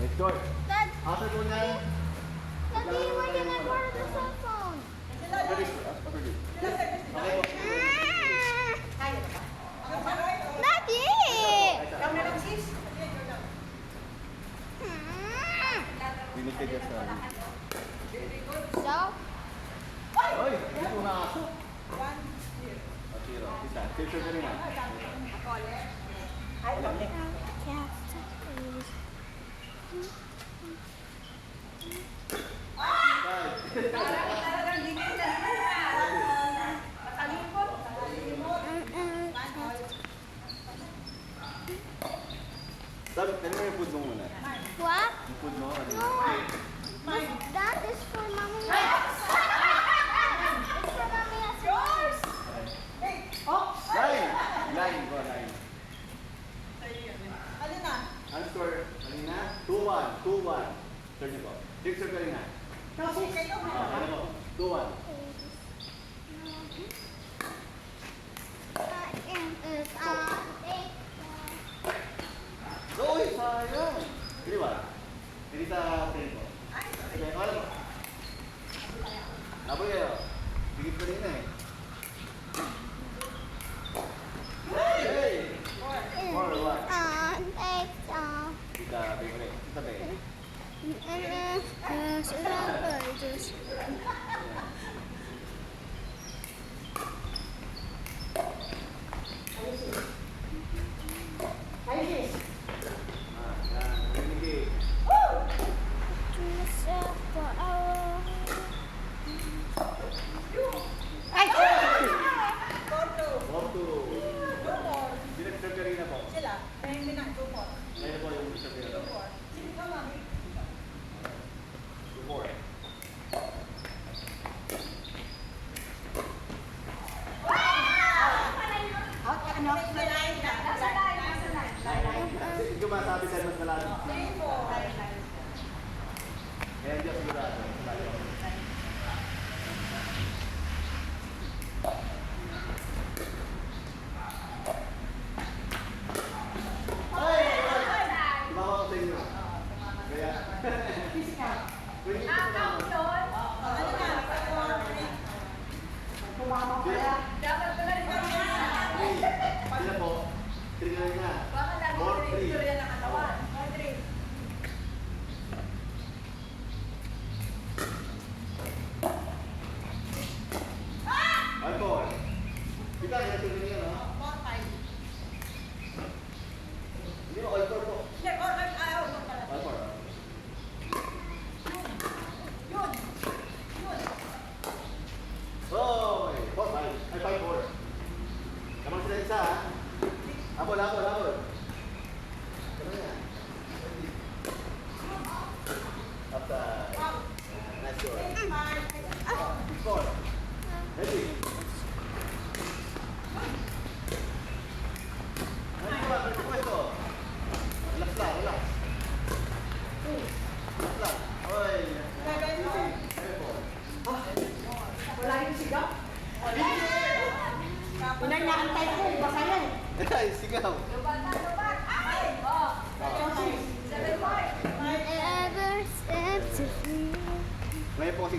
Next door. Dad, After po niya. Daddy, why did I borrow the cell phone? Okay po. Daddy! Limited yan sa... So? Oy! Hindi ko nakasok. Zero. Isa. Picture ka rin ah. Sabi, kanina yung food mo muna. What? Yung food mo, kanina. No. That is for mommy. It's for mommy as yours. Line! Line, go, line. Alin na? Ang score, kanina? 2-1, 2-1. Search ko. Picture ka rin ah. Kasi kayo Ano mo? 2-1. Uy, sayang! Hindi ba? Hindi sa tempo. Okay, wala mo. Apoy kayo. Bigit ko rin na eh. Hey! 4-1. Kita, bigre. Kita, bigre. Ayos. Ah, yan. Narinig eh. Ay! Torto. 4-2. Binag-serve ka rin na po. Sila. Kaya hindi na. Tupot. Ngayon po yung serve ka rin na po. Sino ka, mami? 2-4. Out ka, ano? Nasa line na. Nasa line. Hindi ko masabi sa'yo mas malalim. 3-4. Kaya hindi ako sigurado. Malalim ako. Ay! Tumama ko sa inyo. Kaya... Physical. Pwede ko tumama. Ano na? 4-3. Tumama ka kaya. Sila po. 3 na rin na. 4-3. Ay po. Kita, kaya tuloy niya, no? 4-5. Hindi mo, all 4 po. Hindi, 4-5. Ayaw. Pala. All 4. Yun. Yun. Oy! 4-5. Ay, 5-4. Naman sila isa, ha? Habol, habol, habol. Ano yan? Upside. Nice score. 8-5. 4. Ready? Ano ba? Ano ba ito? Relax lang, relax. Relax lang. Oy! 7-4. Wala yung sigaw? Unang naantay ko, baka yan. Ay, sigaw. Ngayon po kasi...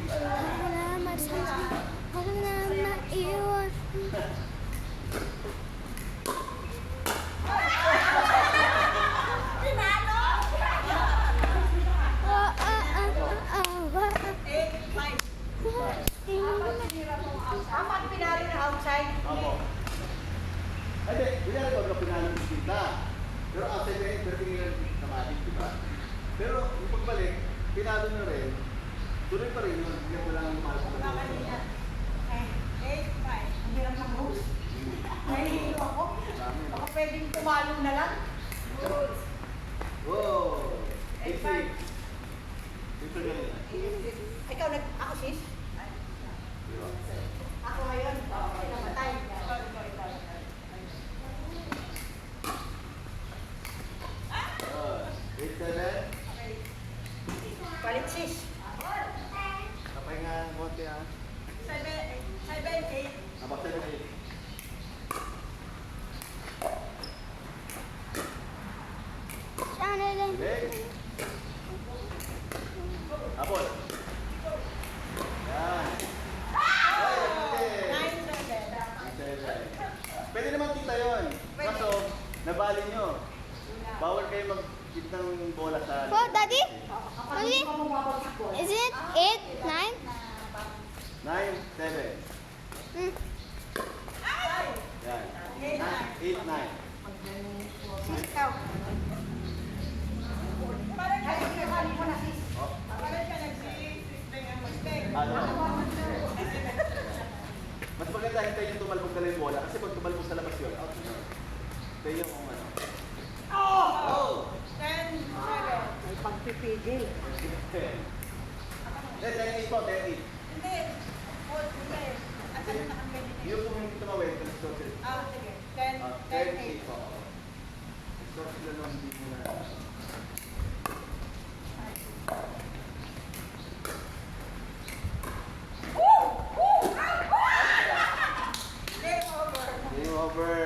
Apat pinali na outside. Opo. Ay, di. Kunyari ko, wag pinalo ng kita. Pero outside na yun, pero tingin na matik, di ba? Pero yung pagbalik, pinalo na rin, tuloy pa rin yun. Hindi ko lang mahal ko. Wala kanina. 8-5. Ang hirap ng host. Nahihilo ako. Baka pwedeng tumalong na lang. Wow! 8-5. Ito na yun. Ikaw, ako sis? Ako ngayon. Namatay. Oh, 8-7. Palit sis. Napahinga ng konti, ha? 7-8. Abak 7-8. Galing. Bawal kayo mag-hit ng bola sa... So, Daddy, Kapag Daddy, hindi ka mababagsak ko. is it 8, 9? 9, 7. Mm. Yan. 8, 9. Ikaw. Parang ay, kinakali mo na sis. Oh. Parang ka nag-sisting ang mistake. Ano? Mas maganda hintayin yung tumalbog na yung bola kasi pag tumalbog sa labas yun, out na yun. Hintayin yung kung ano. Oh! 10, 7. May pagpipigil. Then, 10, 8 po, 10, 8. Hindi. Hold, hindi. At ano na ang ganyan? Yung kung hindi tumawid, kasi sorted. Sige. 10, 10, 10, 8 po. Sorted sila nung hindi mo na... Game over. Game over!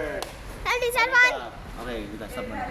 Daddy, 7. Okay, kita stop na.